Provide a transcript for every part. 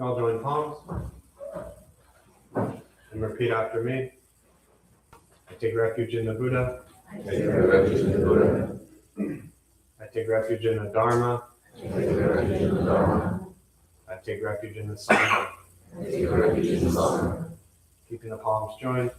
All join palms and repeat after me. I take refuge in the Buddha. I take refuge in the Buddha. I take refuge in the Dharma. I take refuge in the Dharma. I take refuge in the Sangha. I take refuge in the Sangha. Keeping the palms joined.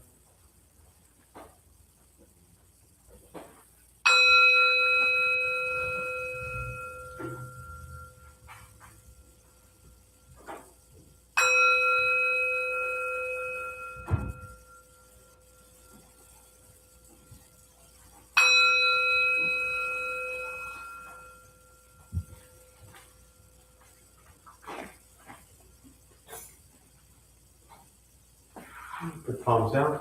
Put palms down.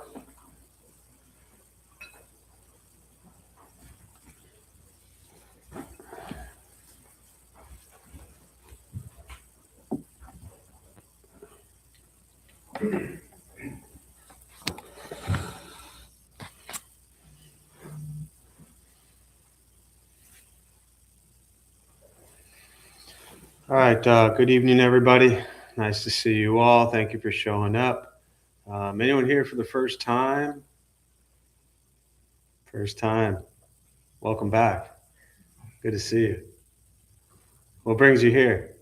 All right, good evening, everybody. Nice to see you all. Thank you for showing up. Anyone here for the first time? First time. Welcome back. Good to see you. What brings you here?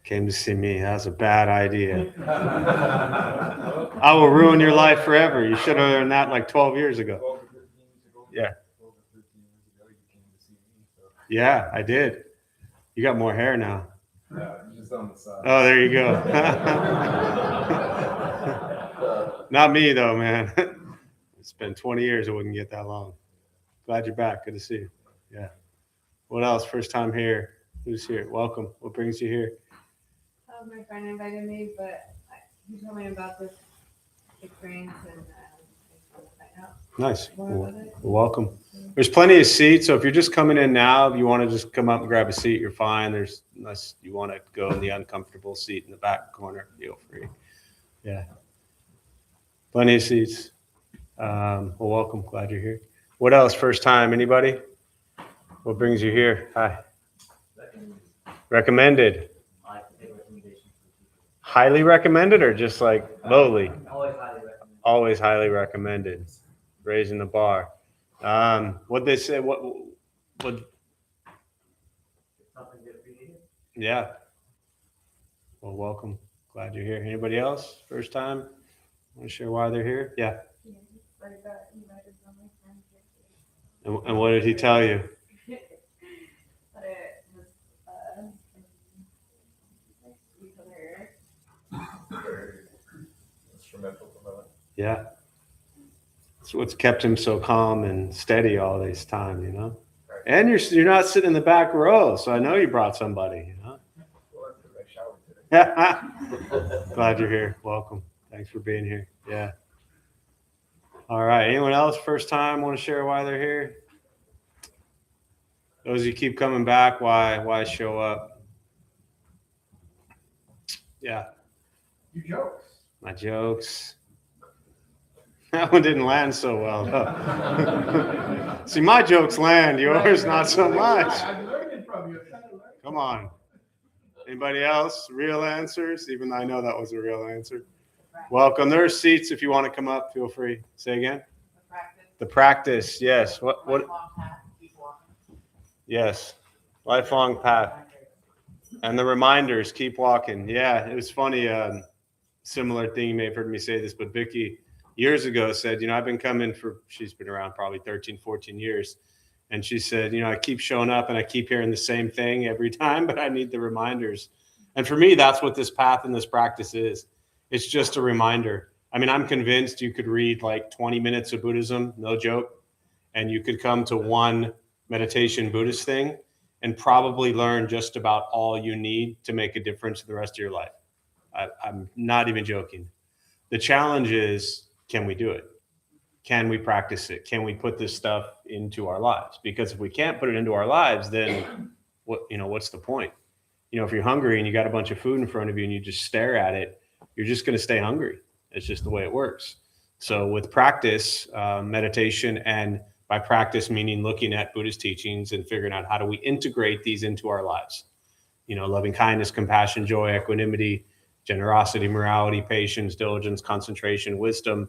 Came to see me. That's a bad idea. I will ruin your life forever. You should have learned that like 12 years ago. Yeah. Yeah, I did. You got more hair now. Yeah, just on the side. Oh, there you go. Not me, though, man. It's been 20 years. It wouldn't get that long. Glad you're back. Good to see you. Yeah. What else? First time here. Who's here? Welcome. What brings you here? My friend invited me, but he told me about this experience and I just want to find out. Nice. More about it. Welcome. There's plenty of seats, so if you're just coming in now, if you want to just come up and grab a seat, you're fine. There's, unless you want to go in the uncomfortable seat in the back corner, feel free. Yeah. Plenty of seats. Well, welcome. Glad you're here. What else? First time? Anybody? What brings you here? Hi. Recommended. Highly recommended or just like lowly? Always highly recommended. Always highly recommended. Raising the bar. What they say? What? Something good for you. Yeah. Well, welcome. Glad you're here. Anybody else? First time? Want to share why they're here? Yeah. And what did he tell you? But it was Instrumental for that. Yeah. That's what's kept him so calm and steady all this time, you know. And you're not sitting in the back row, so I know you brought somebody, you know. Well, I showered today. Glad you're here. Welcome. Thanks for being here. Yeah. All right. Anyone else first time want to share why they're here? Those of you keep coming back, why show up? Yeah. You jokes. My jokes. That one didn't land so well, though. See, my jokes land, yours not so much. I'm learning from you. Come on. Anybody else? Real answers? Even though I know that was a real answer. Welcome. There are seats if you want to come up. Feel free. Say again. The practice. Yes. What? Yes. Lifelong path. And the reminders. Keep walking. Yeah. It was funny. Similar thing. You may have heard me say this, but Vicky years ago said, you know, I've been coming she's been around probably 13, 14 years. And she said, you know, I keep showing up and I keep hearing the same thing every time, but I need the reminders. And for me, that's what this path and this practice is. It's just a reminder. I mean, I'm convinced you could read like 20 minutes of Buddhism, no joke, and you could come to one meditation Buddhist thing and probably learn just about all you need to make a difference in the rest of your life. I'm not even joking. The challenge is, can we do it? Can we practice it? Can we put this stuff into our lives? Because if we can't put it into our lives, then what's the point? You know, if you're hungry and you got a bunch of food in front of you and you just stare at it, you're just going to stay hungry. It's just the way it works. So with practice, meditation, and by practice meaning looking at Buddhist teachings and figuring out how do we integrate these into our lives. loving kindness, compassion, joy, equanimity, generosity, morality, patience, diligence, concentration, wisdom.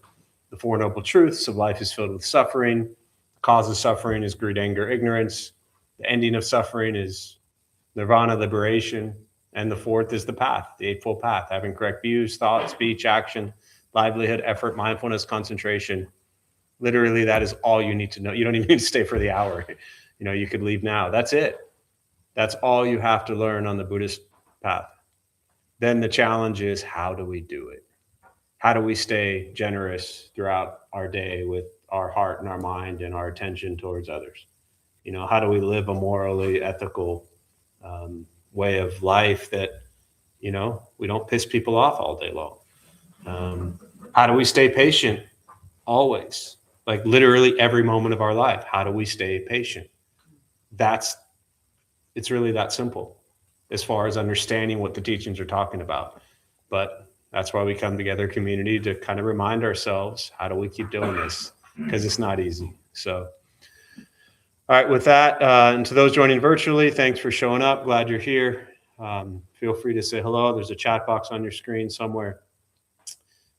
The Four Noble Truths of life is filled with suffering. The cause of suffering is greed, anger, ignorance. The ending of suffering is nirvana, liberation. And the fourth is the path, the Eightfold Path, having correct views, thought, speech, action, livelihood, effort, mindfulness, concentration. Literally, that is all you need to know. You don't even need to stay for the hour. You could leave now. That's it. That's all you have to learn on the Buddhist path. Then the challenge is, how do we do it? How do we stay generous throughout our day with our heart and our mind and our attention towards others? How do we live a morally ethical way of life that, we don't piss people off all day long? How do we stay patient always? Like literally every moment of our life. How do we stay patient? It's really that simple as far as understanding what the teachings are talking about. But that's why we come together, community, to kind of remind ourselves, how do we keep doing this? Because it's not easy. So, all right, with that, and to those joining virtually, thanks for showing up. Glad you're here. Feel free to say hello. There's a chat box on your screen somewhere.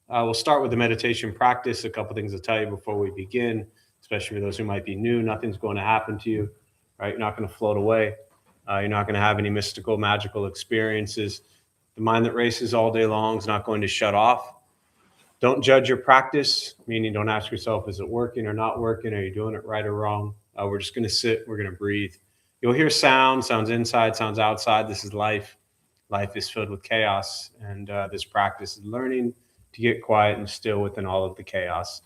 We'll start with the meditation practice. A couple things to tell you before we begin, especially for those who might be new. Nothing's going to happen to you, right? You're not going to float away. You're not going to have any mystical, magical experiences. The mind that races all day long is not going to shut off. Don't judge your practice, meaning don't ask yourself, is it working or not working? Are you doing it right or wrong? We're just going to sit. We're going to breathe. You'll hear sounds inside, sounds outside. This is life. Life is filled with chaos. And this practice is learning to get quiet and still within all of the chaos.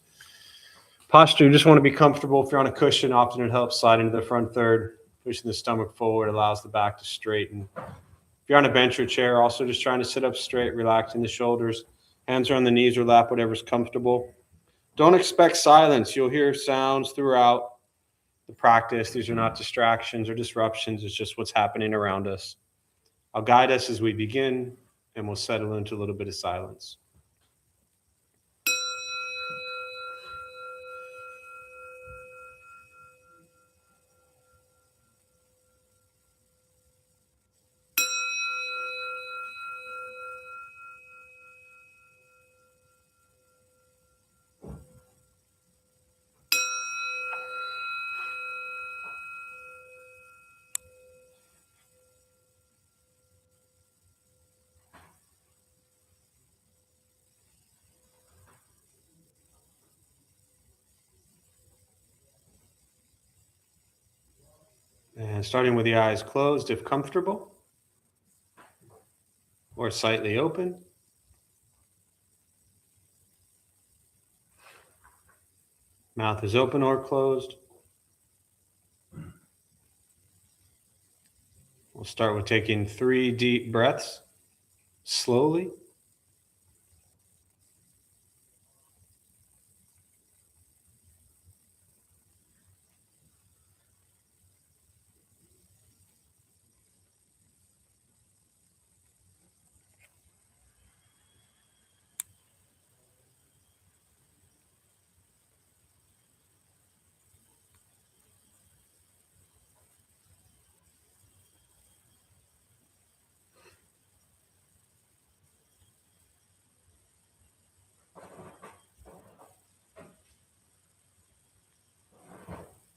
Posture, you just want to be comfortable. If you're on a cushion, often it helps slide into the front third. Pushing the stomach forward allows the back to straighten. If you're on a bench or chair, also just trying to sit up straight, relaxing the shoulders. Hands are on the knees or lap, whatever's comfortable. Don't expect silence. You'll hear sounds throughout the practice. These are not distractions or disruptions. It's just what's happening around us. I'll guide us as we begin, and we'll settle into a little bit of silence. And starting with the eyes closed, if comfortable, or slightly open. Mouth is open or closed. We'll start with taking 3 deep breaths, slowly.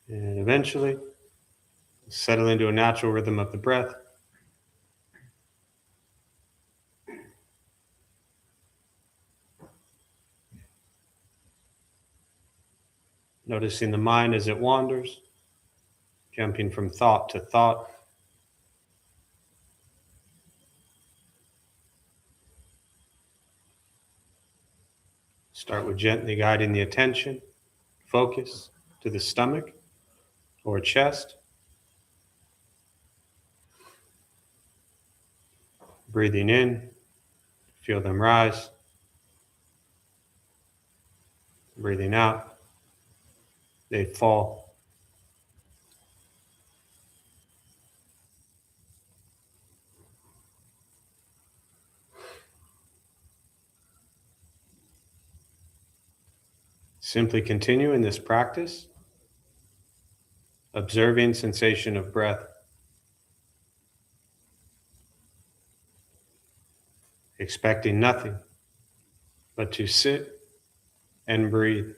And eventually, settle into a natural rhythm of the breath. Noticing the mind as it wanders, jumping from thought to thought. Start with gently guiding the attention, focus to the stomach or chest. Breathing in, feel them rise. Breathing out, they fall. Simply continue in this practice, observing sensation of breath. expecting nothing but to sit and breathe.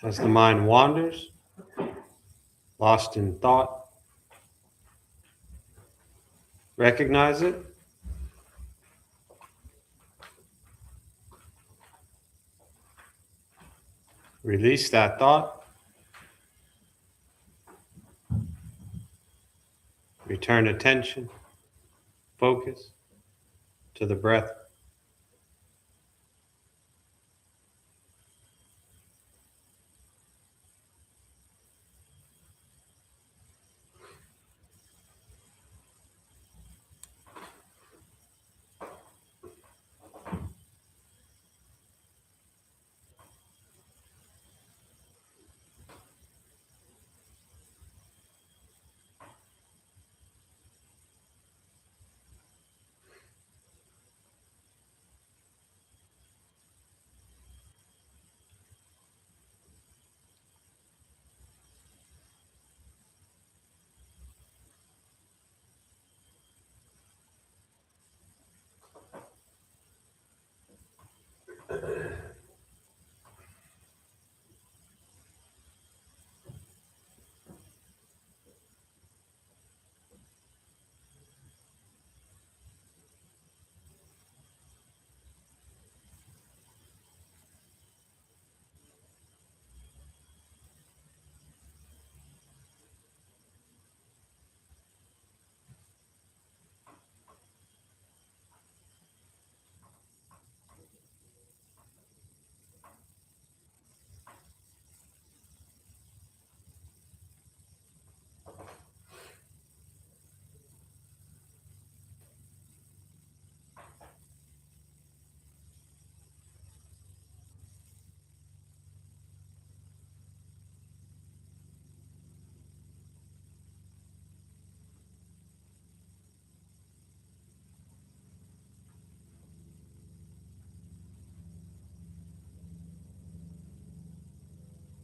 As the mind wanders, lost in thought, recognize it. Release that thought. Return attention, focus to the breath.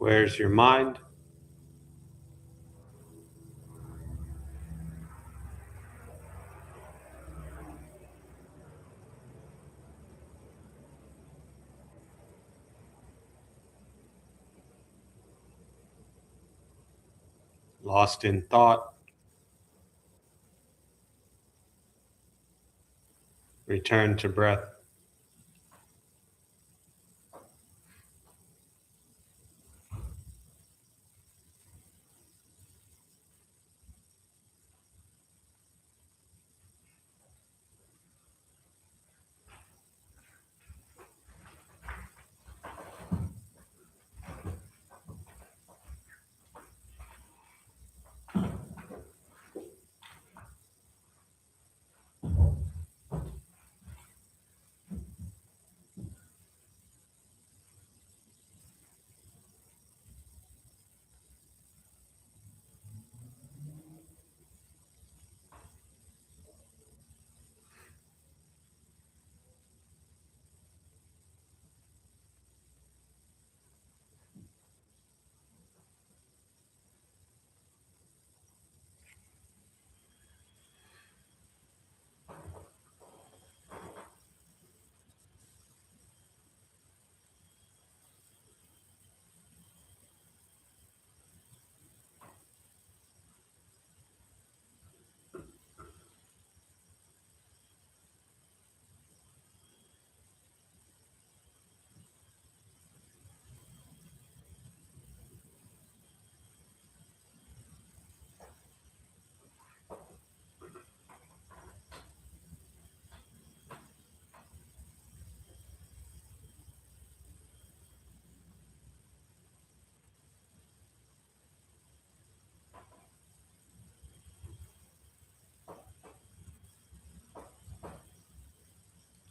Where's your mind? Lost in thought. Return to breath.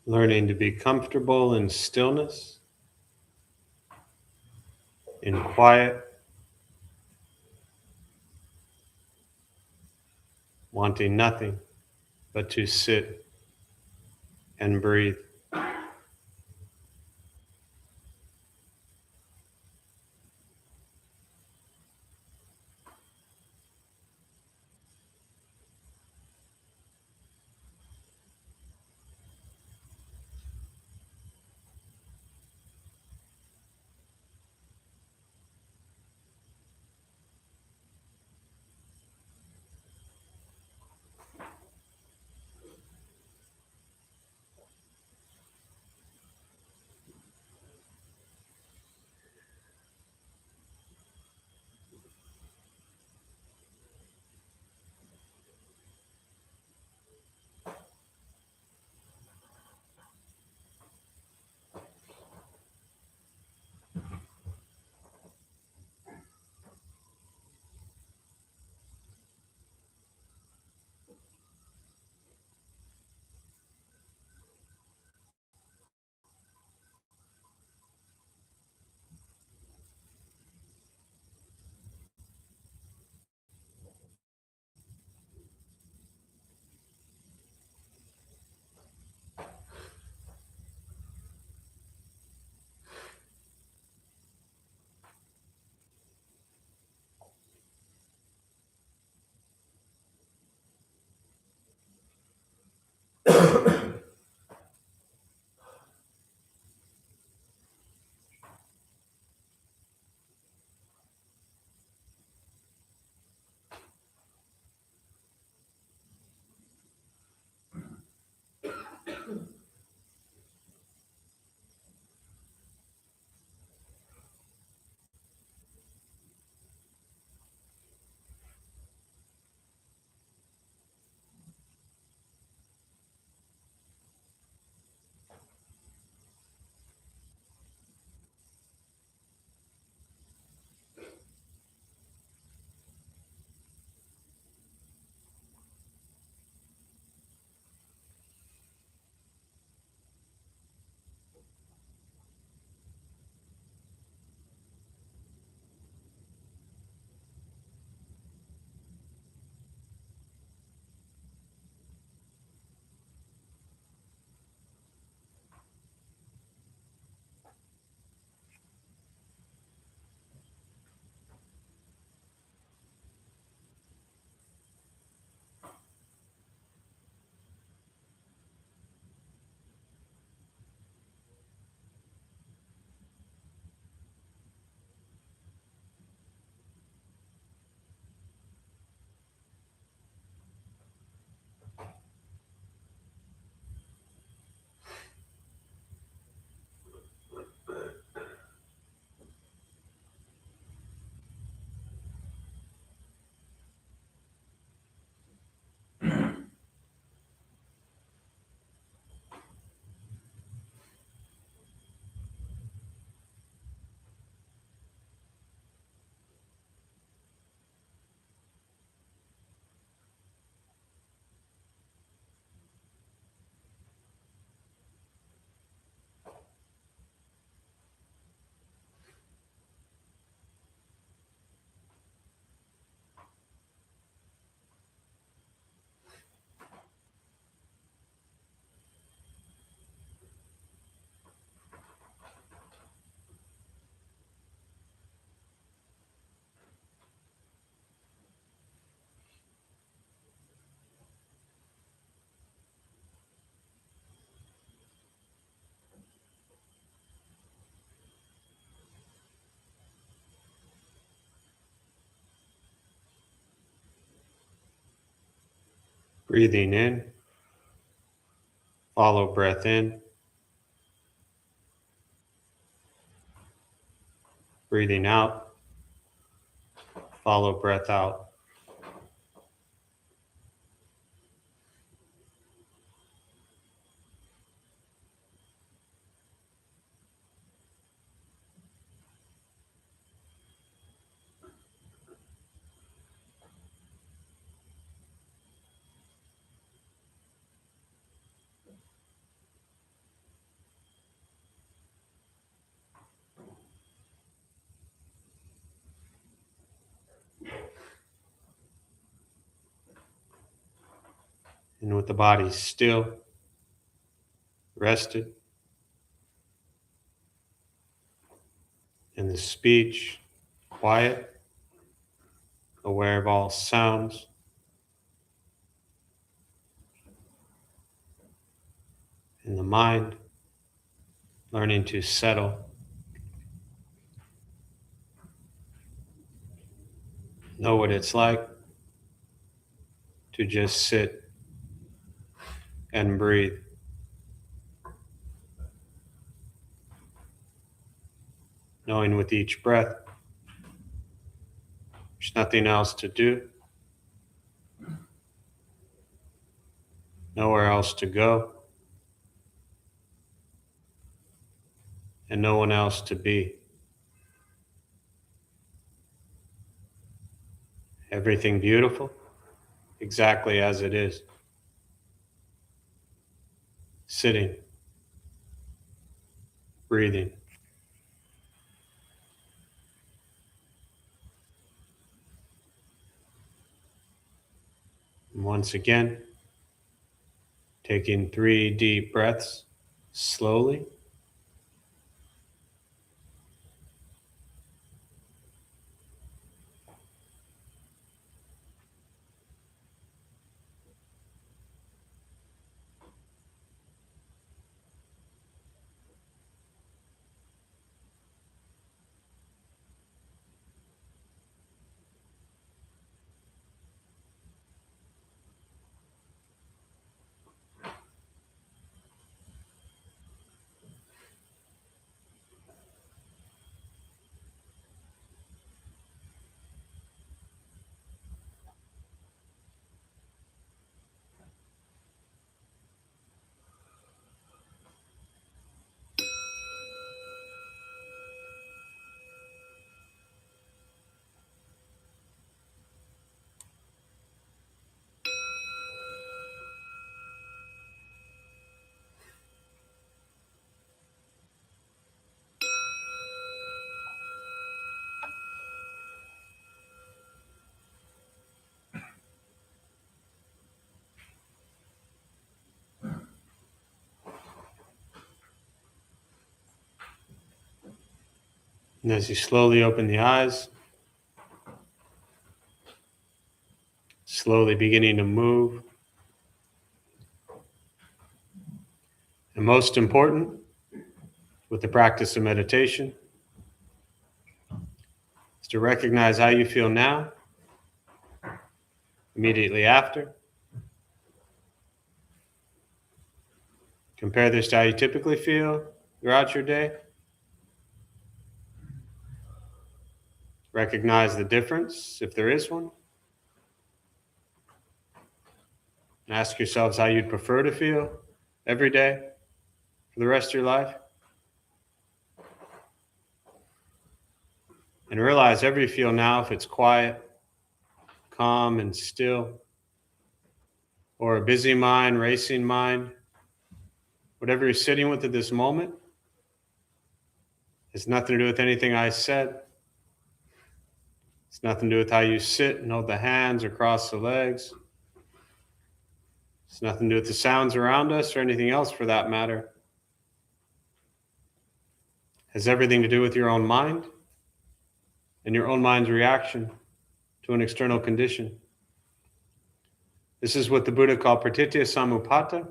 Learning to be comfortable in stillness, in quiet, wanting nothing but to sit and breathe. Breathing in, follow breath in. Breathing out, follow breath out. And with the body still, rested, and the speech quiet, aware of all sounds, and the mind learning to settle, know what it's like to just sit and breathe. Knowing with each breath, there's nothing else to do, nowhere else to go, and no one else to be. Everything beautiful, exactly as it is. Sitting, breathing. And once again, taking 3 deep breaths slowly. And as you slowly open the eyes, slowly beginning to move, and most important, with the practice of meditation, is to recognize how you feel now, immediately after. Compare this to how you typically feel throughout your day. Recognize the difference, if there is one. And ask yourselves how you'd prefer to feel every day for the rest of your life. And realize however you feel now, if it's quiet, calm, and still, or a busy mind, racing mind, whatever you're sitting with at this moment, has nothing to do with anything I said. It's nothing to do with how you sit and hold the hands or cross the legs. It's nothing to do with the sounds around us or anything else for that matter. It has everything to do with your own mind and your own mind's reaction to an external condition. This is what the Buddha called pratitya samuppada,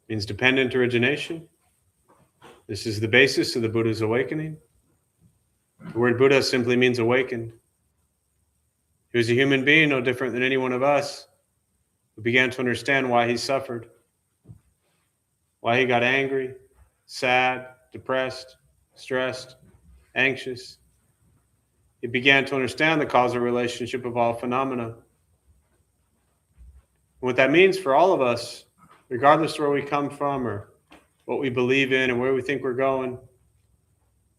means dependent origination. This is the basis of the Buddha's awakening. The word Buddha simply means awakened. He was a human being, no different than any one of us, who began to understand why he suffered, why he got angry, sad, depressed, stressed, anxious. He began to understand the causal relationship of all phenomena. And what that means for all of us, regardless of where we come from or what we believe in and where we think we're going,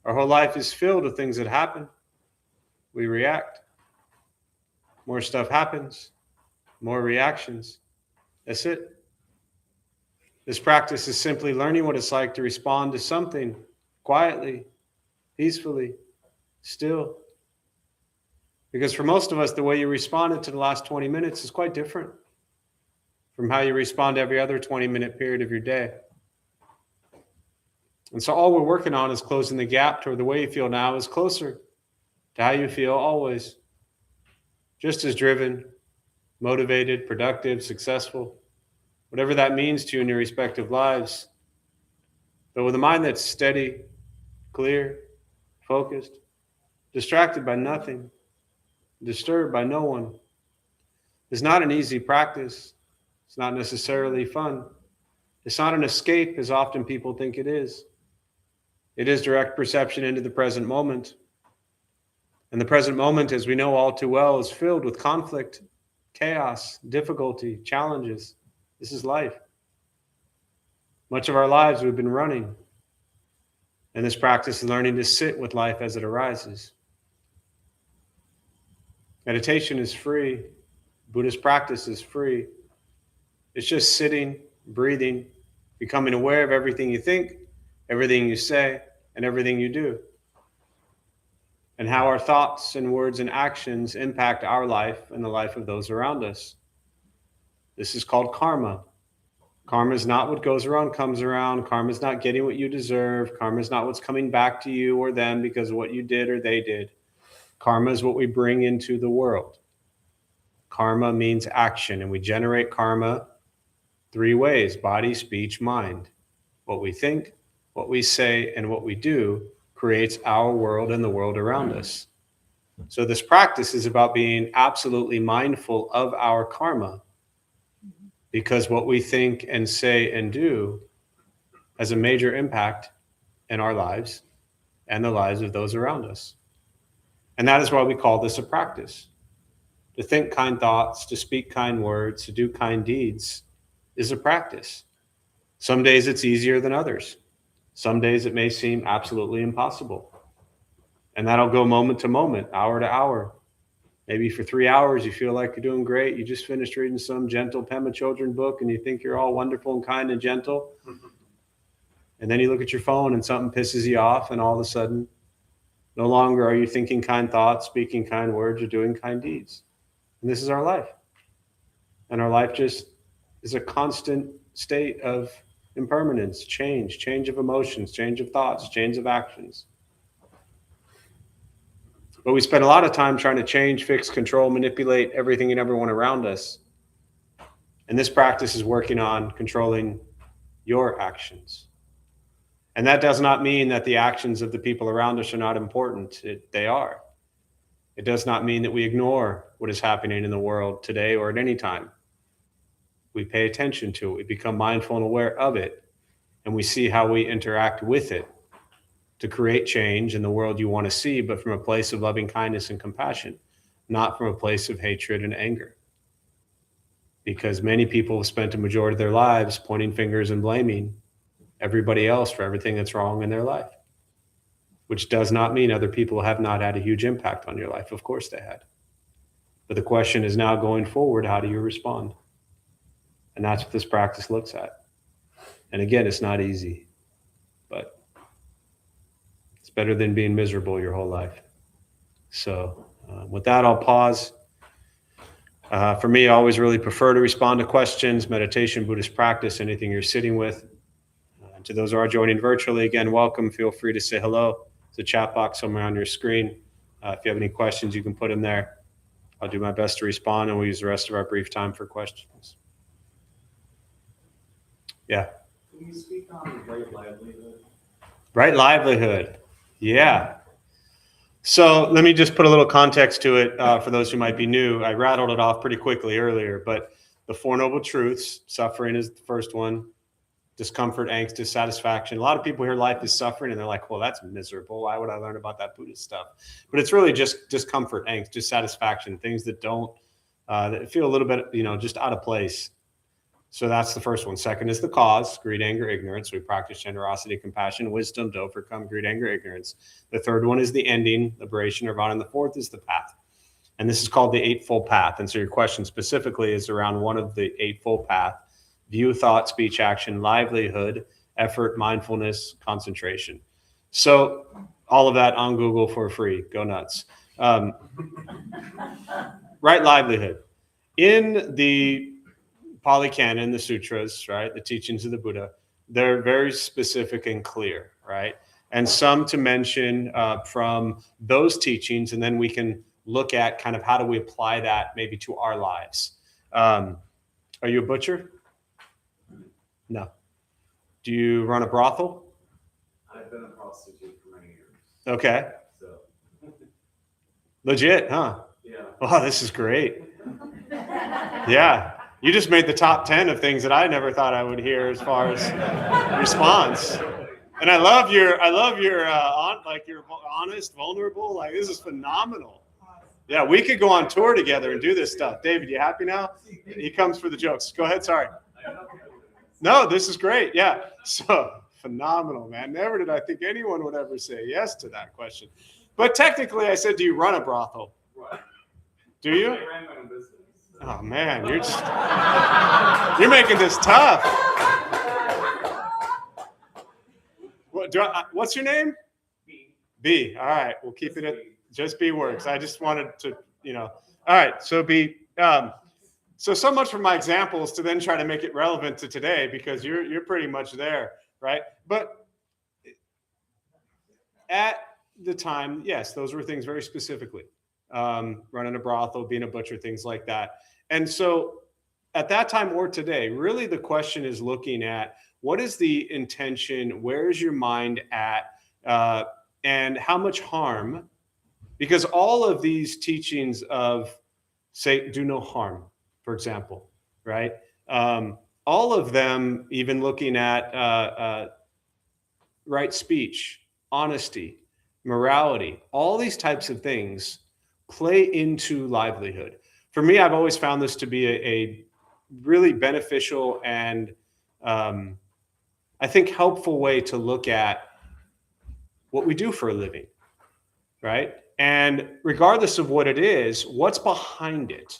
our whole life is filled with things that happen. We react. More stuff happens, more reactions. That's it. This practice is simply learning what it's like to respond to something quietly, peacefully, still. Because for most of us, the way you responded to the last 20 minutes is quite different from how you respond to every other 20-minute period of your day. And so all we're working on is closing the gap toward the way you feel now is closer to how you feel always. Just as driven, motivated, productive, successful, whatever that means to you in your respective lives. But with a mind that's steady, clear, focused, distracted by nothing, disturbed by no one. It's not an easy practice. It's not necessarily fun. It's not an escape as often people think it is. It is direct perception into the present moment. And the present moment, as we know all too well, is filled with conflict, chaos, difficulty, challenges. This is life. Much of our lives we've been running. And this practice is learning to sit with life as it arises. Meditation is free. Buddhist practice is free. It's just sitting, breathing, becoming aware of everything you think, everything you say, and everything you do. And how our thoughts and words and actions impact our life and the life of those around us. This is called karma. Karma is not what goes around comes around. Karma is not getting what you deserve. Karma is not what's coming back to you or them because of what you did or they did. Karma is what we bring into the world. Karma means action, and we generate karma 3 ways: body, speech, mind. What we think, what we say, and what we do creates our world and the world around us. So this practice is about being absolutely mindful of our karma, because what we think and say and do has a major impact in our lives and the lives of those around us. And that is why we call this a practice. To think kind thoughts, to speak kind words, to do kind deeds is a practice. Some days it's easier than others. Some days it may seem absolutely impossible. And that'll go moment to moment, hour to hour. Maybe for 3 hours you feel like you're doing great. You just finished reading some gentle Pema Children book and you think you're all wonderful and kind and gentle. And then you look at your phone and something pisses you off, and all of a sudden, no longer are you thinking kind thoughts, speaking kind words, or doing kind deeds. And this is our life. And our life just is a constant state of impermanence, change of emotions, change of thoughts, change of actions. But we spend a lot of time trying to change, fix, control, manipulate everything and everyone around us. And this practice is working on controlling your actions. And that does not mean that the actions of the people around us are not important. They are. It does not mean that we ignore what is happening in the world today or at any time. We pay attention to it. We become mindful and aware of it. And we see how we interact with it to create change in the world you want to see, but from a place of loving kindness and compassion, not from a place of hatred and anger. Because many people have spent a majority of their lives pointing fingers and blaming everybody else for everything that's wrong in their life, which does not mean other people have not had a huge impact on your life. Of course they had. But the question is now going forward, how do you respond? And that's what this practice looks at. And again, it's not easy, but it's better than being miserable your whole life. So with that, I'll pause. For me, I always really prefer to respond to questions, meditation, Buddhist practice, anything you're sitting with. To those who are joining virtually, again, welcome. Feel free to say hello. There's a chat box somewhere on your screen. If you have any questions, you can put them there. I'll do my best to respond, and we'll use the rest of our brief time for questions. Yeah. Can you speak on right livelihood? Right livelihood. Yeah. So let me just put a little context to it for those who might be new. I rattled it off pretty quickly earlier, but the Four Noble Truths, suffering is the first one. Discomfort, angst, dissatisfaction. A lot of people hear life is suffering and they're like, well, that's miserable. Why would I learn about that Buddhist stuff? But it's really just discomfort, angst, dissatisfaction, things that don't, that feel a little bit, just out of place. So that's the first one. Second is the cause, greed, anger, ignorance. We practice generosity, compassion, wisdom to overcome greed, anger, ignorance. The third one is the ending, liberation, nirvana. And the fourth is the path. And this is called the Eightfold Path. And so your question specifically is around one of the Eightfold Path: view, thought, speech, action, livelihood, effort, mindfulness, concentration. So all of that on Google for free. Go nuts. Right livelihood. In the Pali Canon, the sutras, right? The teachings of the Buddha, they're very specific and clear, right? And some to mention from those teachings, and then we can look at kind of how do we apply that maybe to our lives. Are you a butcher? No. Do you run a brothel? I've been a prostitute for many years. Okay. So, Legit, huh? yeah. Oh, this is great. Yeah. You just made the top 10 of things that I never thought I would hear as far as response. And I love your you're honest, vulnerable. Like, this is phenomenal. Yeah, we could go on tour together and do this stuff. David, you happy now? He comes for the jokes. Go ahead. Sorry. No, this is great. Yeah. So phenomenal, man. Never did I think anyone would ever say yes to that question. But technically, I said, do you run a brothel? What? Do you? I ran my own business. Oh man, you're making this tough. What's your name? B. B. All right, we'll keep it at just B works. I just wanted to, All right, so B. So much for my examples to then try to make it relevant to today, because you're pretty much there, right? But at the time, yes, those were things very specifically. Running a brothel, being a butcher, things like that. And so at that time or today, really the question is looking at what is the intention, where's your mind at, and how much harm, because all of these teachings of, say, do no harm, for example, right? All of them, even looking at right speech, honesty, morality, all these types of things play into livelihood. For me, I've always found this to be a really beneficial and I think helpful way to look at what we do for a living, right? And regardless of what it is, what's behind it,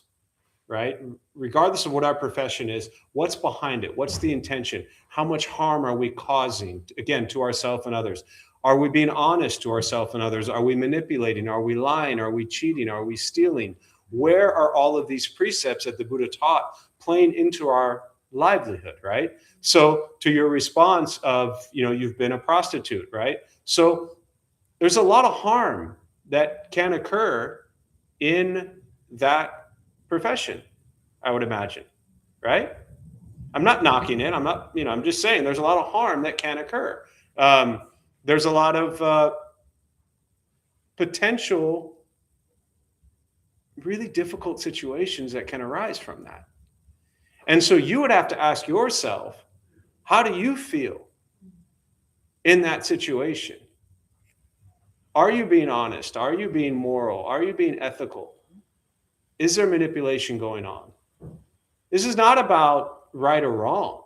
right? Regardless of what our profession is, what's behind it? What's the intention? How much harm are we causing, again, to ourselves and others? Are we being honest to ourselves and others? Are we manipulating? Are we lying? Are we cheating? Are we stealing? Where are all of these precepts that the Buddha taught playing into our livelihood, right? So to your response of, you've been a prostitute, right? So there's a lot of harm that can occur in that profession, I would imagine, right? I'm not knocking it. I'm not, I'm just saying there's a lot of harm that can occur. There's a lot of potential really difficult situations that can arise from that. And so you would have to ask yourself, how do you feel in that situation? Are you being honest? Are you being moral? Are you being ethical? Is there manipulation going on? This is not about right or wrong.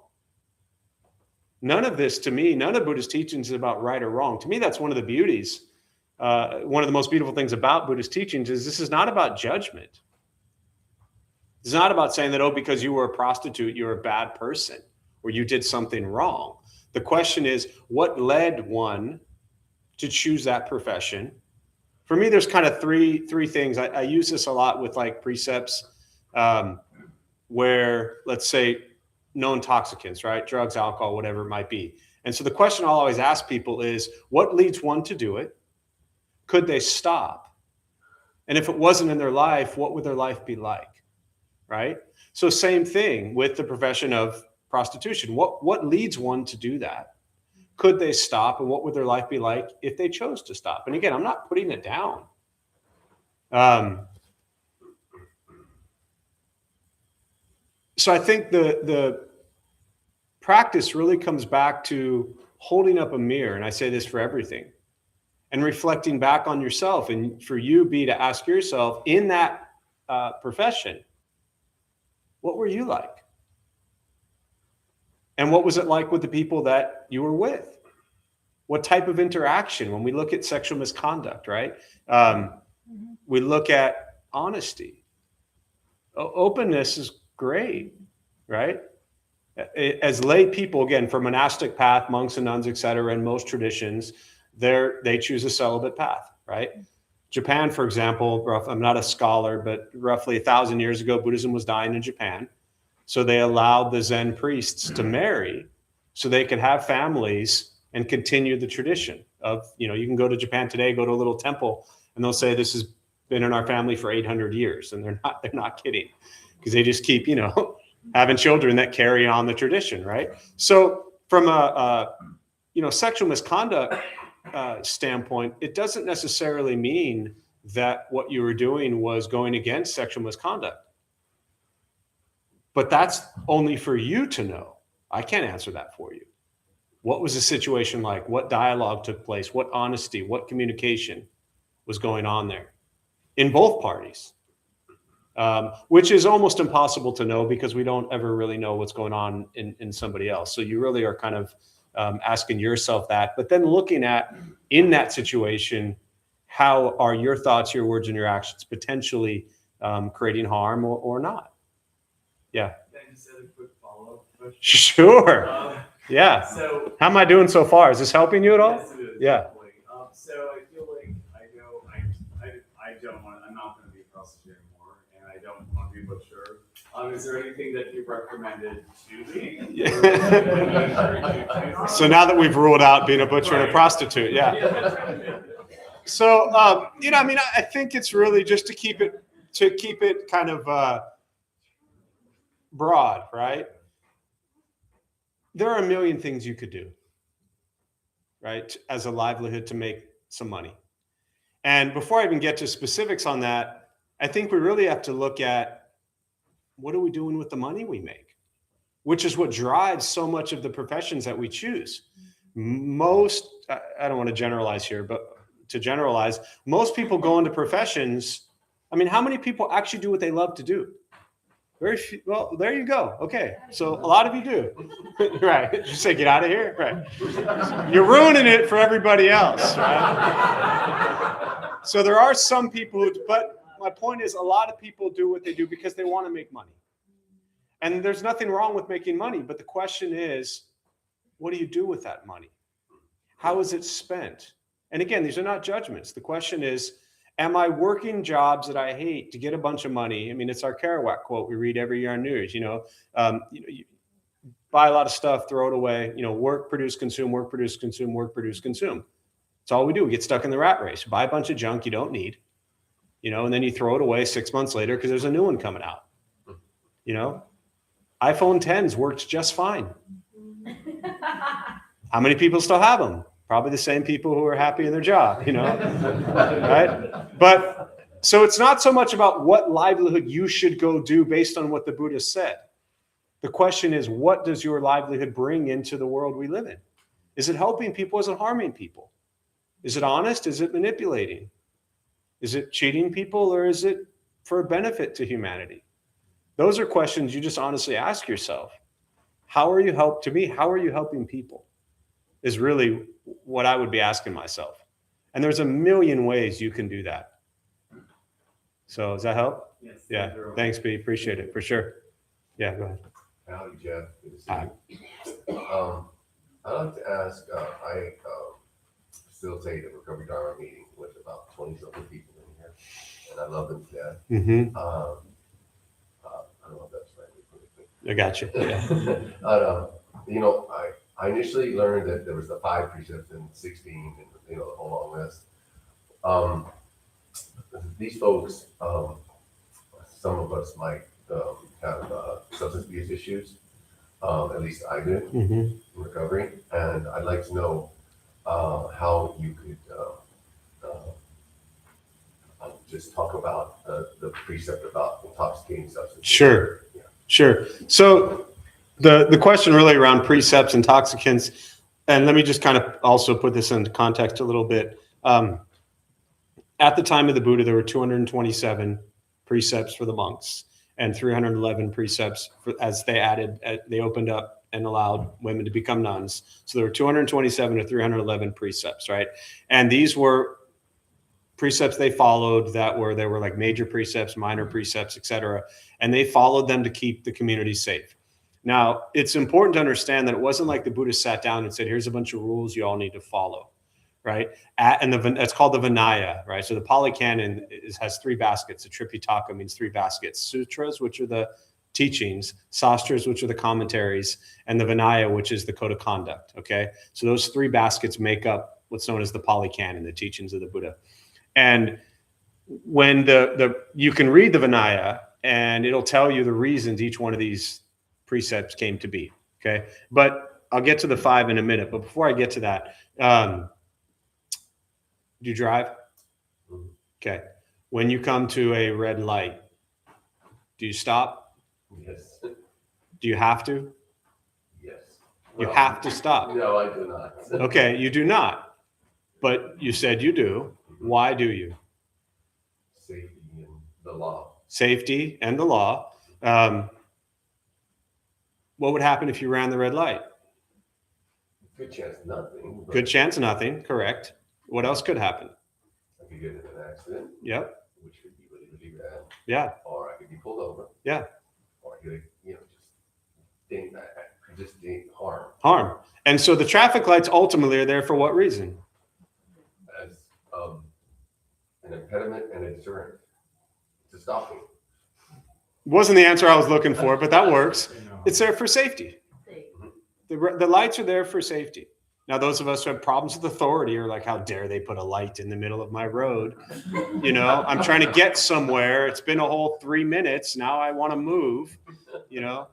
None of this, to me, none of Buddhist teachings is about right or wrong. To me, that's one of the beauties. One of the most beautiful things about Buddhist teachings is this is not about judgment. It's not about saying that, because you were a prostitute, you're a bad person, or you did something wrong. The question is, what led one to choose that profession? For me, there's kind of three things. I use this a lot with like precepts where, let's say, no intoxicants, right? Drugs, alcohol, whatever it might be. And so the question I'll always ask people is, what leads one to do it? Could they stop? And if it wasn't in their life, what would their life be like? Right? So same thing with the profession of prostitution. What leads one to do that? Could they stop? And what would their life be like if they chose to stop? And again, I'm not putting it down. So I think the practice really comes back to holding up a mirror. And I say this for everything. And reflecting back on yourself. And for you, B, to ask yourself in that profession, what were you like? And what was it like with the people that you were with? What type of interaction? When we look at sexual misconduct, right? We look at honesty. Openness is great, right? As lay people, again, for monastic path, monks and nuns, et cetera, in most traditions, they choose a celibate path, right? Japan, for example, I'm not a scholar, but roughly 1,000 years ago, Buddhism was dying in Japan. So they allowed the Zen priests to marry so they could have families and continue the tradition of, you can go to Japan today, go to a little temple, and they'll say this has been in our family for 800 years. And they're not kidding, because they just keep, having children that carry on the tradition, right? So from a sexual misconduct standpoint, it doesn't necessarily mean that what you were doing was going against sexual misconduct. But that's only for you to know. I can't answer that for you. What was the situation like? What dialogue took place? What honesty, what communication was going on there in both parties? Which is almost impossible to know, because we don't ever really know what's going on in somebody else. So you really are kind of asking yourself that, but then looking at, in that situation, how are your thoughts, your words, and your actions potentially creating harm or not? Yeah. Can I just add a quick follow-up question? Sure. Yeah. So, How am I doing so far? Is this helping you at all? yes, it is. Yeah. Definitely. So I feel like I'm not going to be a prostitute anymore, and I don't want to be a butcher. Is there anything that you've recommended to me? Yeah. So now that we've ruled out being a butcher and a prostitute, yeah. So, I think it's really just to keep it kind of broad, right? There are a million things you could do, right, as a livelihood to make some money. And before I even get to specifics on that, I think we really have to look at, what are we doing with the money we make? Which is what drives so much of the professions that we choose. I don't want to generalize here, but to generalize, most people go into professions. How many people actually do what they love to do? Very few. Well, there you go. Okay. So a lot of you do. Right. You say, get out of here. Right. You're ruining it for everybody else. Right? So there are some people but my point is, a lot of people do what they do because they want to make money. And there's nothing wrong with making money. But the question is, what do you do with that money? How is it spent? And again, these are not judgments. The question is, am I working jobs that I hate to get a bunch of money? It's our Kerouac quote we read every year on news. You buy a lot of stuff, throw it away. Work, produce, consume, work, produce, consume, work, produce, consume. That's all we do. We get stuck in the rat race. Buy a bunch of junk you don't need, and then you throw it away 6 months later because there's a new one coming out. iPhone 10s worked just fine. How many people still have them? Probably the same people who are happy in their job, right? But so it's not so much about what livelihood you should go do based on what the Buddha said. The question is, what does your livelihood bring into the world we live in? Is it helping people? Is it harming people? Is it honest? Is it manipulating? Is it cheating people, or is it for a benefit to humanity? Those are questions you just honestly ask yourself. How are you helping people? Is really what I would be asking myself. And there's a million ways you can do that. So does that help? Yes. Yeah. Thanks, B. Appreciate it for sure. Yeah, go ahead. Howdy, Jeff. Good to see you. I'd like to ask, I facilitate a recovery Dharma meeting with about 20-something people in here, and I love them to death. Mm-hmm. I don't know if that's right. I got you. Yeah. I initially learned that there was the 5 precepts and 16, and the whole long list. These folks, some of us might have substance abuse issues. At least I do in recovery, and I'd like to know how you could just talk about the precept about intoxicating substances. Sure. Yeah. Sure. So the question really around precepts, intoxicants, and let me just kind of also put this into context a little bit. At the time of the Buddha, there were 227 precepts for the monks and 311 precepts as they opened up and allowed women to become nuns. So there were 227 to 311 precepts, right? And these were precepts they followed there were like major precepts, minor precepts, etc. And they followed them to keep the community safe. Now, it's important to understand that it wasn't like the Buddha sat down and said, here's a bunch of rules you all need to follow, right? It's called the Vinaya, right? So the Pali Canon has 3 baskets. The Tripitaka means 3 baskets. Sutras, which are the teachings, sastras, which are the commentaries, and the Vinaya, which is the code of conduct. Okay, so those three baskets make up what's known as the Pali Canon, the teachings of the Buddha. And when you can read the Vinaya, and it'll tell you the reasons each one of these precepts came to be. Okay, but I'll get to the 5 in a minute. But before I get to that, do you drive? Okay. When you come to a red light, do you stop? Yes. Do you have to? Yes. You Well, have to stop. No, I do not. Okay, you do not. But you said you do. Why do you? Safety and the law. Safety and the law. What would happen if you ran the red light? Good chance nothing. But Good chance nothing. Correct. What else could happen? I could get in an accident, Yep. which could be really, really bad. Yeah. Or I could be pulled over. Yeah. Or I could, just harm. Harm. And so the traffic lights ultimately are there for what reason? As an impediment and a deterrent to stop me. Wasn't the answer I was looking for, but that works. It's there for safety. The lights are there for safety. Now, those of us who have problems with authority are like, how dare they put a light in the middle of my road? You know, I'm trying to get somewhere. It's been a whole 3 minutes. Now I want to move, you know.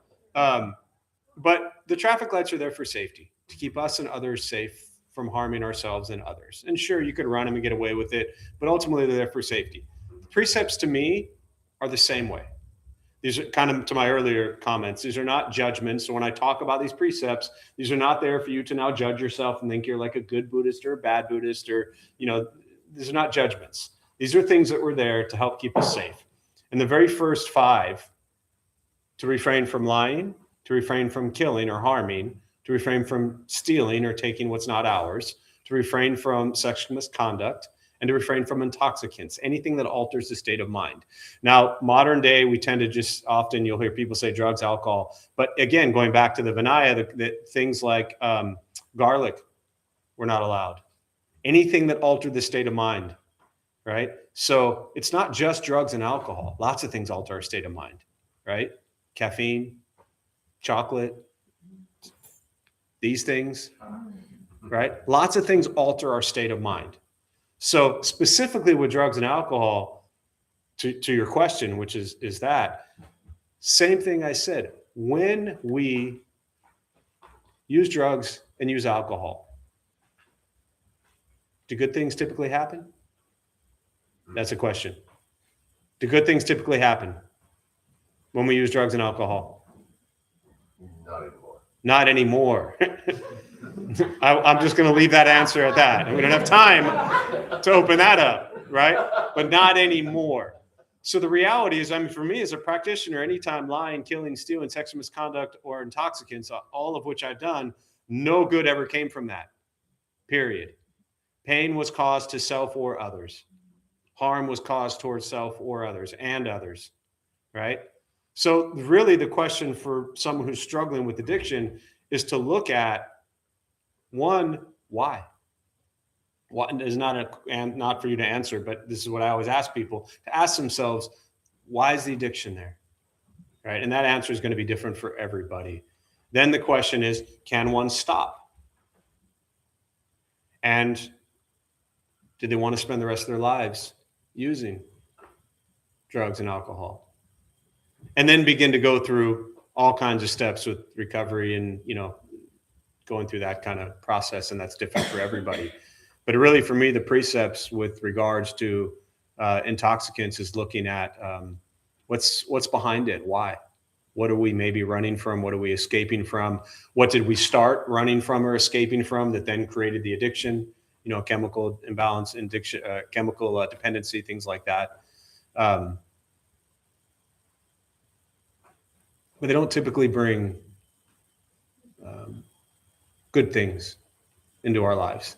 But the traffic lights are there for safety, to keep us and others safe from harming ourselves and others. And sure, you could run them and get away with it, but ultimately they're there for safety. Precepts to me are the same way. These are kind of to my earlier comments. These are not judgments. So when I talk about these precepts, these are not there for you to now judge yourself and think you're like a good Buddhist or a bad Buddhist, or, you know, these are not judgments. These are things that were there to help keep us safe. And the very first 5, to refrain from lying, to refrain from killing or harming, to refrain from stealing or taking what's not ours, to refrain from sexual misconduct, and to refrain from intoxicants, anything that alters the state of mind. Now, modern day, we tend to just often, you'll hear people say drugs, alcohol. But again, going back to the Vinaya, the things like garlic were not allowed. Anything that altered the state of mind, right? So it's not just drugs and alcohol. Lots of things alter our state of mind, right? Caffeine, chocolate, these things, right? Lots of things alter our state of mind. So specifically with drugs and alcohol, to your question, which is that same thing I said, when we use drugs and use alcohol, do good things typically happen? That's a question. Do good things typically happen when we use drugs and alcohol? Not anymore. Not anymore. I'm just going to leave that answer at that. We don't have time to open that up, right? But not anymore. So the reality is, I mean, for me as a practitioner, anytime lying, killing, stealing, sexual misconduct, or intoxicants, all of which I've done, no good ever came from that, period. Pain was caused to self or others. Harm was caused towards self or others and others, right? So really the question for someone who's struggling with addiction is to look at, one, why? What is not for you to answer, but this is what I always ask people, to ask themselves, why is the addiction there? Right? And that answer is going to be different for everybody. Then the question is, can one stop? And do they want to spend the rest of their lives using drugs and alcohol? And then begin to go through all kinds of steps with recovery and, you know, going through that kind of process. And that's different for everybody. But really, for me, the precepts with regards to intoxicants is looking at what's behind it. Why? What are we maybe running from? What are we escaping from? What did we start running from or escaping from that then created the addiction? You know, chemical imbalance, addiction, chemical dependency, things like that. But they don't typically bring good things into our lives.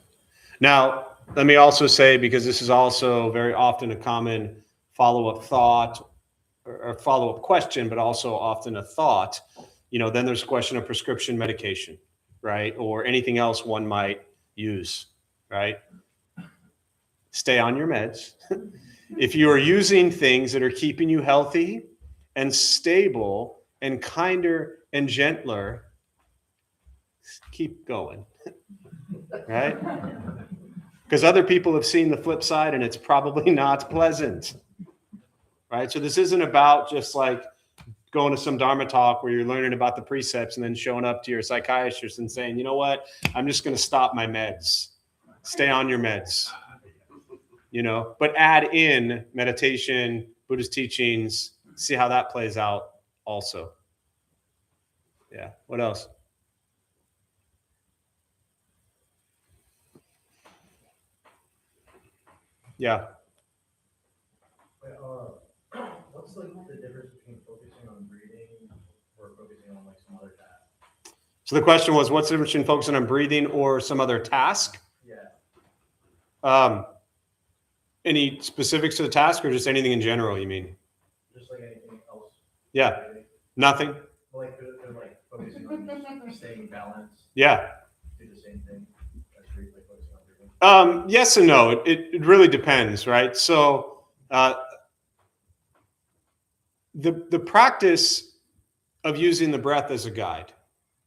Now, let me also say, because this is also very often a common follow-up thought or follow-up question, but also often a thought, you know, then there's a question of prescription medication, right? Or anything else one might use, right? Stay on your meds. If you are using things that are keeping you healthy and stable and kinder and gentler, keep going, right? Because other people have seen the flip side and it's probably not pleasant, right? So this isn't about just like going to some Dharma talk where you're learning about the precepts and then showing up to your psychiatrist and saying, you know what, I'm just going to stop my meds. Stay on your meds, you know, but add in meditation, Buddhist teachings, see how that plays out also. Yeah. What else? Yeah. What's like the difference between focusing on breathing or focusing on like some other task? So the question was, what's the difference between focusing on breathing or some other task? Yeah. Any specifics to the task or just anything in general, you mean? Just like anything else. Yeah. Nothing? Like they're like focusing on staying balanced. Yeah. Do the same thing as like focusing on breathing. Yes and no. It really depends, right? So the practice of using the breath as a guide,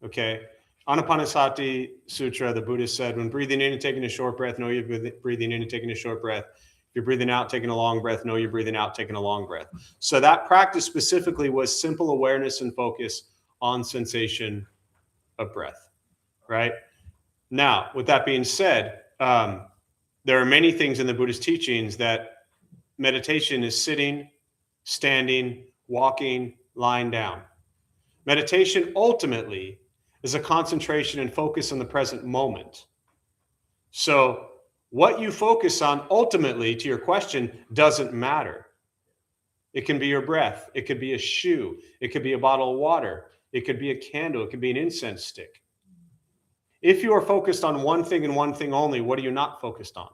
okay? Anapanasati Sutra, the Buddhist said, when breathing in and taking a short breath, know you're breathing in and taking a short breath. If you're breathing out, taking a long breath, know you're breathing out, taking a long breath. So that practice specifically was simple awareness and focus on sensation of breath, right? Now, with that being said, there are many things in the Buddhist teachings that meditation is sitting, standing, walking, lying down. Meditation ultimately is a concentration and focus on the present moment. So what you focus on ultimately, to your question, doesn't matter. It can be your breath. It could be a shoe. It could be a bottle of water. It could be a candle. It could be an incense stick. If you are focused on one thing and one thing only, what are you not focused on?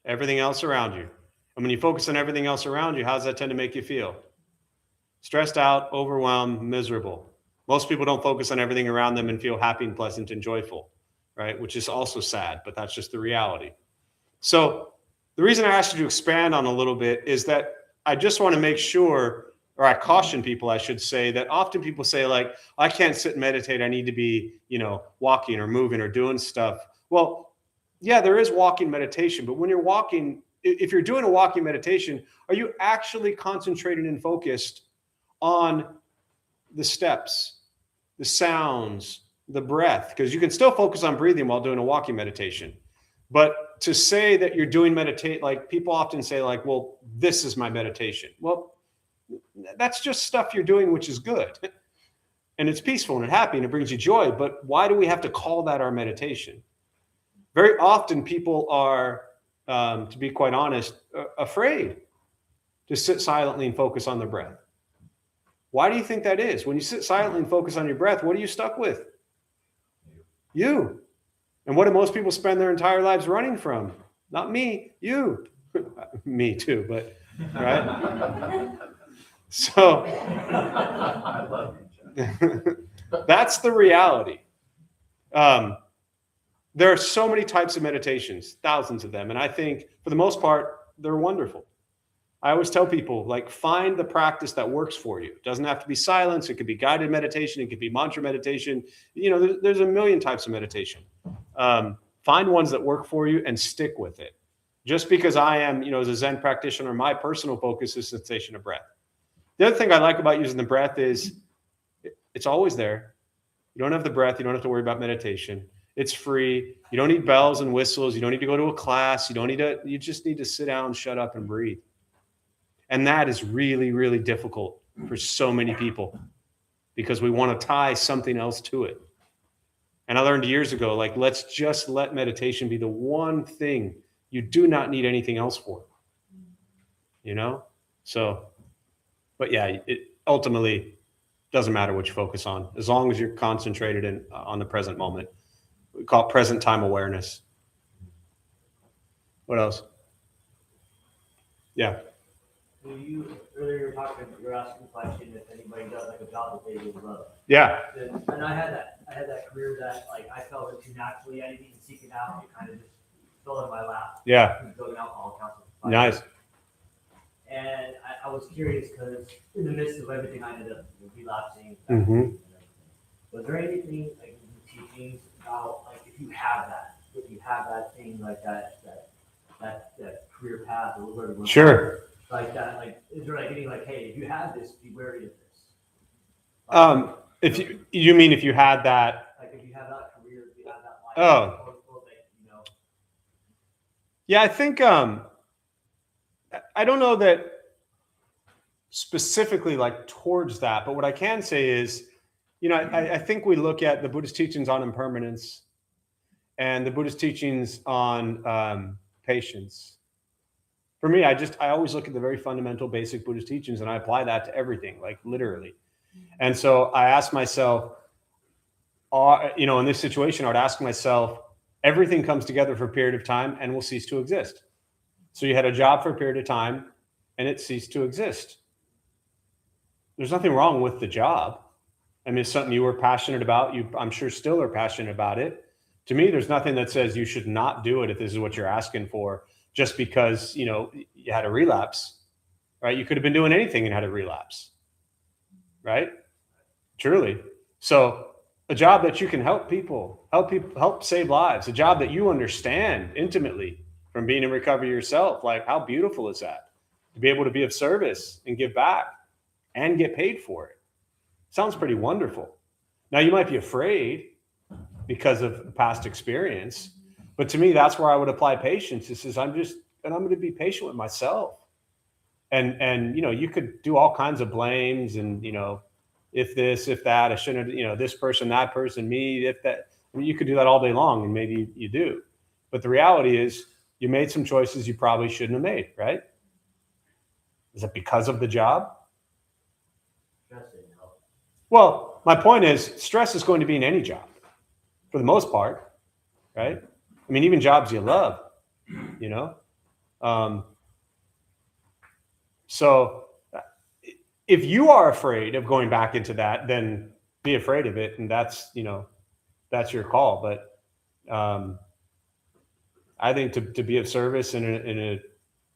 Everything else around you. And when you focus on everything else around you, how does that tend to make you feel? Stressed out, overwhelmed, miserable. Most people don't focus on everything around them and feel happy and pleasant and joyful, right? Which is also sad, but that's just the reality. So the reason I asked you to expand on a little bit is that I just want to make sure, or I caution people, I should say, that often people say like, I can't sit and meditate. I need to be, walking or moving or doing stuff. Well, yeah, there is walking meditation, but when you're walking, if you're doing a walking meditation, are you actually concentrated and focused on the steps, the sounds, the breath? Because you can still focus on breathing while doing a walking meditation. But to say that you're doing meditate, like people often say like, well, this is my meditation. Well, that's just stuff you're doing, which is good. And it's peaceful and happy and it brings you joy. But why do we have to call that our meditation? Very often people are, to be quite honest, afraid to sit silently and focus on their breath. Why do you think that is? When you sit silently and focus on your breath, what are you stuck with? You. And what do most people spend their entire lives running from? Not me, you. Me too, but, right? So, I love you. that's the reality. There are so many types of meditations, thousands of them. And I think for the most part, they're wonderful. I always tell people, like, find the practice that works for you. It doesn't have to be silence. It could be guided meditation. It could be mantra meditation. There's a million types of meditation. Find ones that work for you and stick with it. Just because I am, as a Zen practitioner, my personal focus is sensation of breath. The other thing I like about using the breath is it's always there. You don't have the breath. You don't have to worry about meditation. It's free. You don't need bells and whistles. You don't need to go to a class. You just need to sit down, shut up, and breathe. And that is really, really difficult for so many people because we want to tie something else to it. And I learned years ago, like, let's just let meditation be the one thing you do not need anything else for, So, but yeah, it ultimately doesn't matter what you focus on, as long as you're concentrated on the present moment. We call it present time awareness. What else? Yeah. Earlier you were asking the question if anybody does like a job that they would love. Yeah. And I had that career that like I felt it too naturally. I didn't even seek it out. It kind of just fell in my lap. Yeah. Going alcohol counseling. Nice. And I was curious because in the midst of everything I ended up relapsing. Mhm. and everything, was there anything like in the teachings about like if you have that thing like that career path or whatever you want to Sure. like that, like, is there like any like, hey, if you have this, be wary of this? If you mean if you had that, Like, if you have that career, if you have that life. Oh. quote, unquote, like, you know, yeah, I think I don't know that specifically like towards that, but what I can say is, I think we look at the Buddhist teachings on impermanence and the Buddhist teachings on patience. For me, I always look at the very fundamental, basic Buddhist teachings, and I apply that to everything, like literally. And so I ask myself, in this situation, I would ask myself, everything comes together for a period of time and will cease to exist. So you had a job for a period of time and it ceased to exist. There's nothing wrong with the job. I mean, it's something you were passionate about. You, I'm sure, still are passionate about it. To me, there's nothing that says you should not do it if this is what you're asking for, just because, you had a relapse, right? You could have been doing anything and had a relapse, right? Truly. So a job that you can help people, help save lives, a job that you understand intimately from being in recovery yourself. Like, how beautiful is that? To be able to be of service and give back and get paid for it. Sounds pretty wonderful. Now, you might be afraid because of past experience, but to me, that's where I would apply patience. It says, I'm going to be patient with myself. And you could do all kinds of blames and, if this, if that, I shouldn't have, this person, that person, me, if that. I mean, you could do that all day long, and maybe you do. But the reality is you made some choices you probably shouldn't have made, right? Is it because of the job? Well, my point is stress is going to be in any job for the most part, right? I mean, even jobs you love, So if you are afraid of going back into that, then be afraid of it. And that's your call. But I think to be of service in a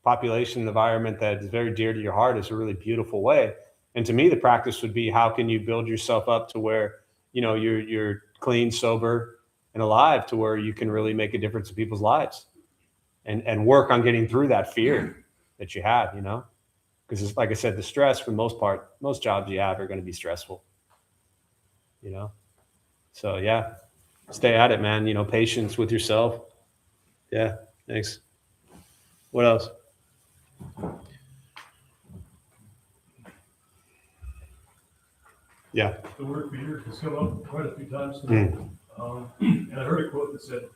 population environment that is very dear to your heart is a really beautiful way. And to me, the practice would be, how can you build yourself up to where, you're clean, sober, and alive, to where you can really make a difference in people's lives and work on getting through that fear that you have, because it's like I said, the stress for the most part, most jobs you have are going to be stressful, So yeah, stay at it, man. Patience with yourself. Yeah. Thanks. What else? Yeah. The word fear has come up quite a few times today. And I heard a quote that said,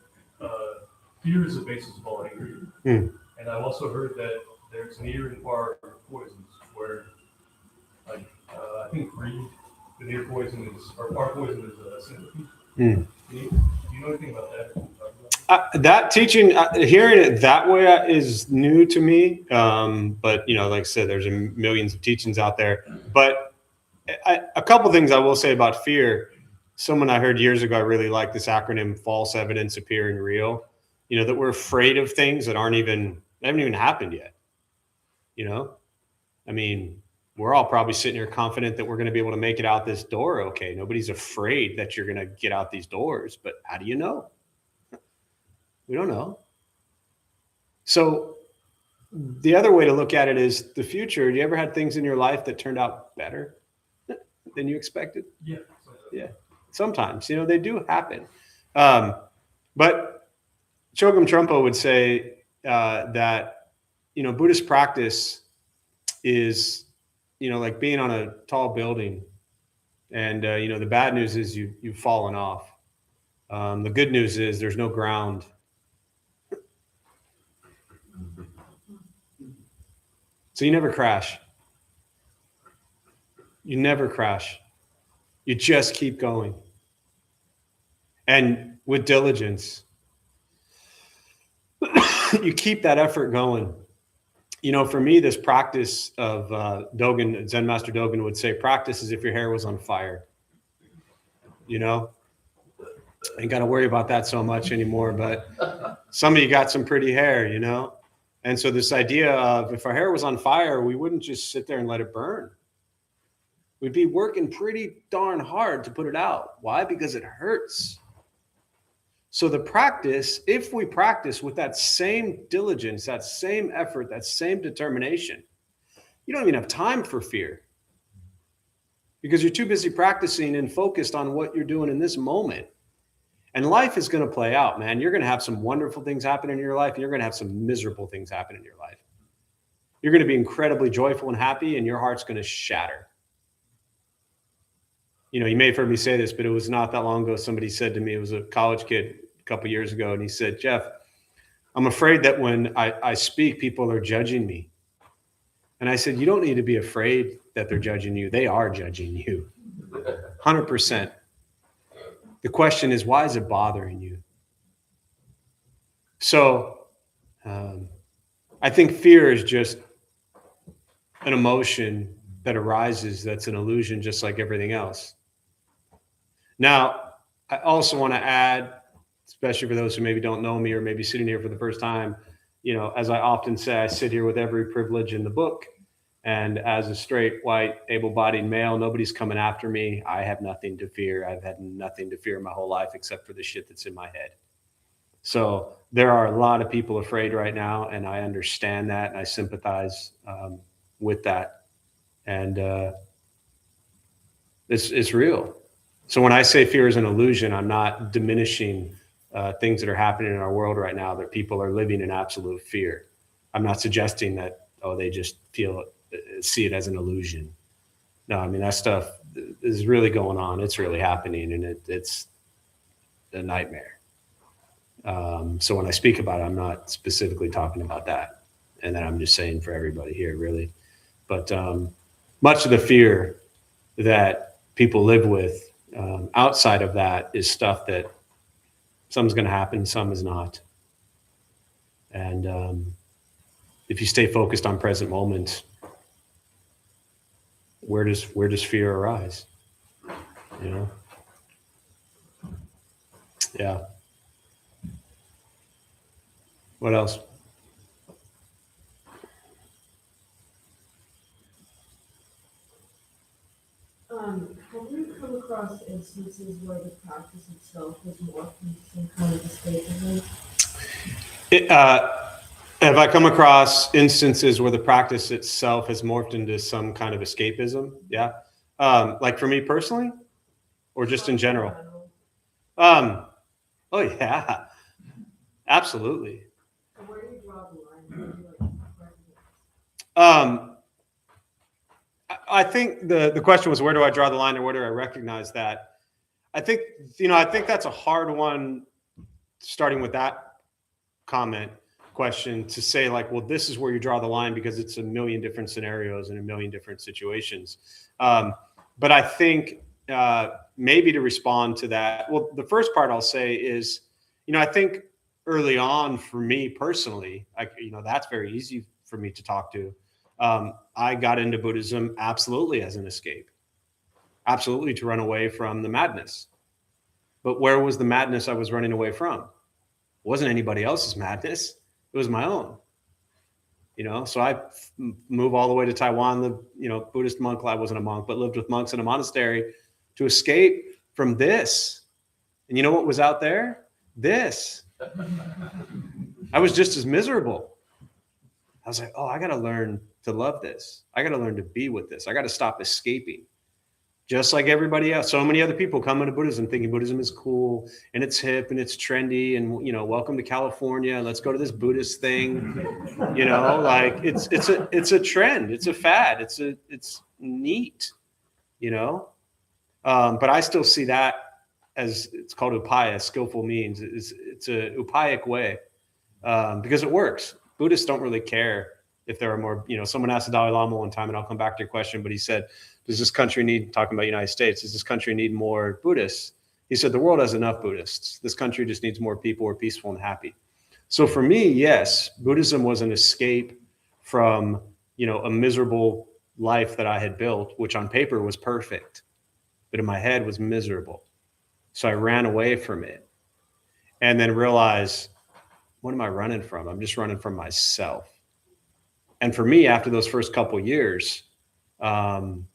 fear is the basis of all anger. And I've also heard that there's near and far poisons where, I think greed, the near poison is, or far poison is sympathy. Do you know anything about that? That teaching, hearing it that way is new to me. But, like I said, there's millions of teachings out there. But a couple things I will say about fear. Someone I heard years ago, I really liked this acronym, false evidence appearing real. That we're afraid of things that haven't even happened yet. I mean, we're all probably sitting here confident that we're going to be able to make it out this door. Okay. Nobody's afraid that you're going to get out these doors, but how do you know? We don't know. So the other way to look at it is the future. You ever had things in your life that turned out better than you expected? Yeah. Yeah. Sometimes, they do happen. But Chogyam Trungpa would say that, Buddhist practice is, like being on a tall building. And, the bad news is you've fallen off. The good news is there's no ground. So you never crash. You never crash. You just keep going. And with diligence, you keep that effort going. For me, this practice of Dogen, Zen Master Dogen would say, practice as if your hair was on fire. Ain't got to worry about that so much anymore. But some of you got some pretty hair, And so this idea of if our hair was on fire, we wouldn't just sit there and let it burn. We'd be working pretty darn hard to put it out. Why? Because it hurts. So the practice, if we practice with that same diligence, that same effort, that same determination, you don't even have time for fear because you're too busy practicing and focused on what you're doing in this moment. And life is going to play out, man. You're going to have some wonderful things happen in your life, and you're going to have some miserable things happen in your life. You're going to be incredibly joyful and happy, and your heart's going to shatter. You know, you may have heard me say this, but it was not that long ago. Somebody said to me, it was a college kid a couple years ago, and he said, Jeff, I'm afraid that when I speak, people are judging me. And I said, you don't need to be afraid that they're judging you. They are judging you. 100%. The question is, why is it bothering you? So I think fear is just an emotion that arises that's an illusion, just like everything else. Now, I also want to add, especially for those who maybe don't know me or maybe sitting here for the first time, you know, as I often say, I sit here with every privilege in the book. And as a straight, white, able-bodied male, nobody's coming after me. I have nothing to fear. I've had nothing to fear my whole life except for the shit that's in my head. So there are a lot of people afraid right now, and I understand that, and I sympathize with that. And it's real. So when I say fear is an illusion, I'm not diminishing things that are happening in our world right now, that people are living in absolute fear. I'm not suggesting that, they just see it as an illusion. No, I mean, that stuff is really going on. It's really happening, and it's a nightmare. So when I speak about it, I'm not specifically talking about that. And then I'm just saying for everybody here, really. But much of the fear that people live with outside of that is stuff that some's going to happen, some is not. And if you stay focused on present moment, where does fear arise? You know? Yeah. What else? Have you come across instances where the practice itself was morphed into some kind of escapism? Have I come across instances where the practice itself has morphed into some kind of escapism? Yeah. Like for me personally, or just in general? Oh yeah, absolutely. So where do you draw the line? I think the question was, where do I draw the line, or where do I recognize that? I think that's a hard one, starting with that question, to say like, well, this is where you draw the line, because it's a million different scenarios and a million different situations. But I think maybe to respond to that, well, the first part I'll say is, I think early on for me personally, that's very easy for me to talk to. I got into Buddhism absolutely as an escape, absolutely to run away from the madness. But where was the madness I was running away from? It wasn't anybody else's madness. It was my own. So I moved all the way to Taiwan, the Buddhist monk. I wasn't a monk, but lived with monks in a monastery to escape from this. And you know what was out there? This. I was just as miserable. I was like, I got to learn to love this. I got to learn to be with this. I got to stop escaping. Just like everybody else. So many other people come into Buddhism thinking Buddhism is cool and it's hip and it's trendy and, welcome to California. Let's go to this Buddhist thing. Like it's a trend. It's a fad. It's neat, but I still see that as, it's called upaya, skillful means. It's a upayic way because it works. Buddhists don't really care if there are more, someone asked the Dalai Lama one time, and I'll come back to your question, but he said, does this country need, talking about United States, does this country need more Buddhists? He said, the world has enough Buddhists. This country just needs more people who are peaceful and happy. So for me, yes, Buddhism was an escape from, a miserable life that I had built, which on paper was perfect, but in my head was miserable. So I ran away from it and then realized, what am I running from? I'm just running from myself. And for me, after those first couple years, probably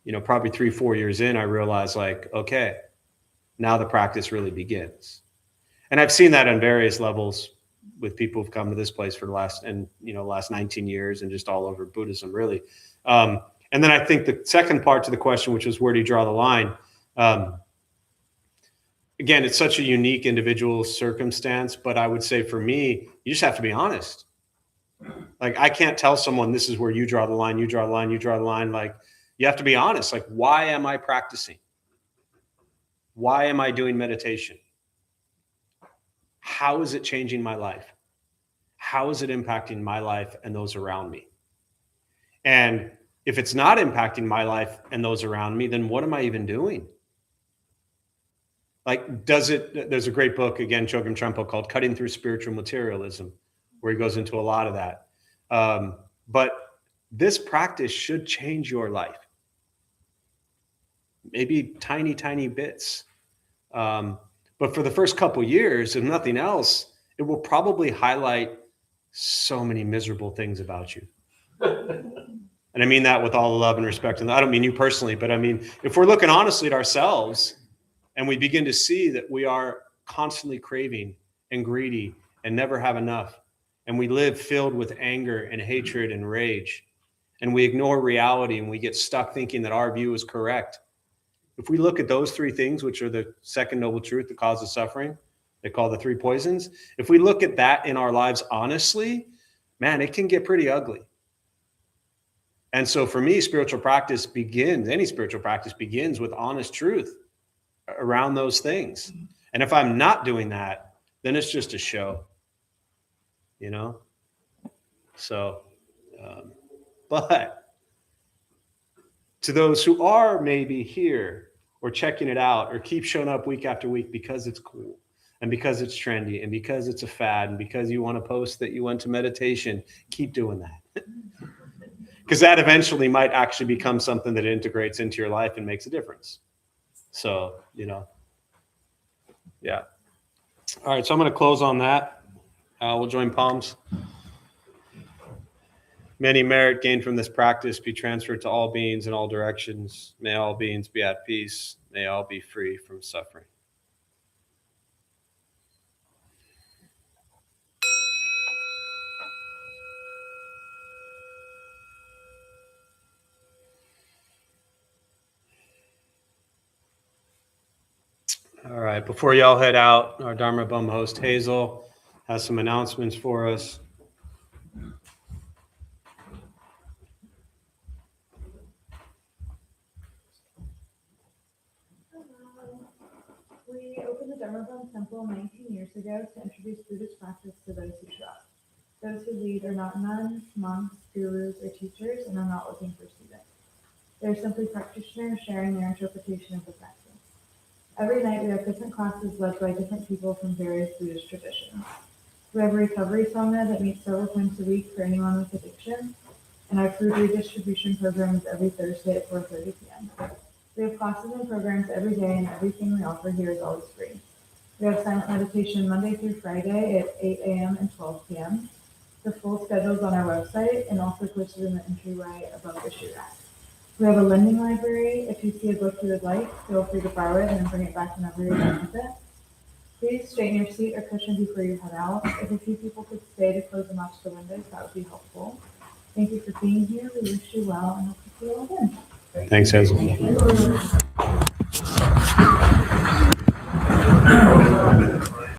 3-4 years in, I realized like, okay, now the practice really begins. And I've seen that on various levels with people who've come to this place for the last 19 years and just all over Buddhism, really. And then I think the second part to the question, which was where do you draw the line? Again, it's such a unique individual circumstance, but I would say for me, you just have to be honest. Like, I can't tell someone this is where you draw the line, you draw the line, you draw the line. Like, you have to be honest. Like, why am I practicing? Why am I doing meditation? How is it changing my life? How is it impacting my life and those around me? And if it's not impacting my life and those around me, then what am I even doing? Like, there's a great book, again, Chogyam Trungpa, called Cutting Through Spiritual Materialism, where he goes into a lot of that. But this practice should change your life. Maybe tiny, tiny bits. But for the first couple years, if nothing else, it will probably highlight so many miserable things about you. And I mean that with all the love and respect. And I don't mean you personally, but I mean, if we're looking honestly at ourselves and we begin to see that we are constantly craving and greedy and never have enough, and we live filled with anger and hatred and rage, and we ignore reality and we get stuck thinking that our view is correct. If we look at those three things, which are the second noble truth, the cause of suffering, they call the three poisons. If we look at that in our lives honestly, man, it can get pretty ugly. And so for me, any spiritual practice begins with honest truth around those things. And if I'm not doing that, then it's just a show, So, but to those who are maybe here or checking it out or keep showing up week after week because it's cool and because it's trendy and because it's a fad and because you want to post that you went to meditation, keep doing that. Because that eventually might actually become something that integrates into your life and makes a difference. So, yeah. All right, so I'm going to close on that. We'll join palms. Many merit gained from this practice be transferred to all beings in all directions. May all beings be at peace. May all be free from suffering. All right, before y'all head out, our Dharma Bum host Hazel has some announcements for us. We opened the Dharma Bum Temple 19 years ago to introduce Buddhist practice to those who trust. Those who lead are not nuns, monks, gurus, or teachers, and are not looking for students. They're simply practitioners sharing their interpretation of the practice. Every night we have different classes led by different people from various Buddhist traditions. We have a recovery sangha that meets several times a week for anyone with addiction, and our food redistribution program is every Thursday at 4:30 p.m. We have classes and programs every day, and everything we offer here is always free. We have silent meditation Monday through Friday at 8 a.m. and 12 p.m. The full schedule is on our website and also posted in the entryway above the shoe rack. We have a lending library. If you see a book you would like, feel free to borrow it and then bring it back whenever you're done with it. Please straighten your seat or cushion before you head out. If a few people could stay to close and watch the windows, that would be helpful. Thank you for being here. We wish you well and hope to see you all again. Thanks, Hazel.